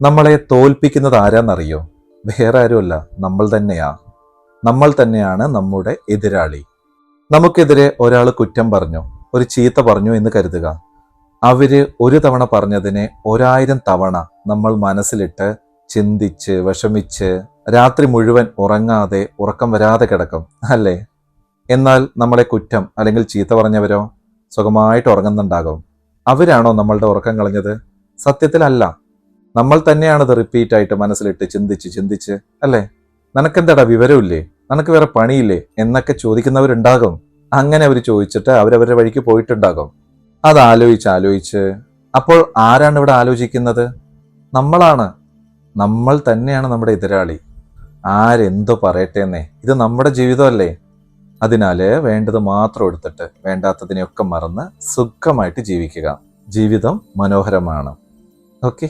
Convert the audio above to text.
നമ്മളെ തോൽപ്പിക്കുന്നത് ആരാന്നറിയോ? വേറെ ആരുമല്ല, നമ്മൾ തന്നെയാണ് നമ്മുടെ എതിരാളി. നമുക്കെതിരെ ഒരാൾ കുറ്റം പറഞ്ഞു, ഒരു ചീത്ത പറഞ്ഞു എന്ന് കരുതുക. അവര് ഒരു തവണ പറഞ്ഞതിനെ 1000 തവണ നമ്മൾ മനസ്സിലിട്ട് ചിന്തിച്ച് വിഷമിച്ച് രാത്രി മുഴുവൻ ഉറങ്ങാതെ ഉറക്കം വരാതെ കിടക്കും, അല്ലേ? എന്നാൽ നമ്മളെ കുറ്റം അല്ലെങ്കിൽ ചീത്ത പറഞ്ഞവരോ സുഖമായിട്ട് ഉറങ്ങുന്നുണ്ടാകും. അവരാണോ നമ്മളുടെ ഉറക്കം കളഞ്ഞത്? സത്യത്തിലല്ല. നമ്മൾ തന്നെയാണത് റിപ്പീറ്റ് ആയിട്ട് മനസ്സിലിട്ട് ചിന്തിച്ച് ചിന്തിച്ച്, അല്ലേ? നിനക്കെന്താടാ വിവരമില്ലേ, നിനക്ക് വേറെ പണിയില്ലേ എന്നൊക്കെ ചോദിക്കുന്നവരുണ്ടാകും. അങ്ങനെ അവർ ചോദിച്ചിട്ട് അവരവരുടെ വഴിക്ക് പോയിട്ടുണ്ടാകും. അത് ആലോചിച്ച് അപ്പോൾ ആരാണ് ഇവിടെ ആലോചിക്കുന്നത്? നമ്മളാണ്. നമ്മൾ തന്നെയാണ് നമ്മുടെ എതിരാളി. ആരെന്തോ പറയട്ടെ എന്നേ, ഇത് നമ്മുടെ ജീവിതമല്ലേ. അതിനാല് വേണ്ടത് മാത്രം എടുത്തിട്ട് വേണ്ടാത്തതിനെയൊക്കെ മറന്ന് സുഖമായിട്ട് ജീവിക്കുക. ജീവിതം മനോഹരമാണ്. ഓക്കെ.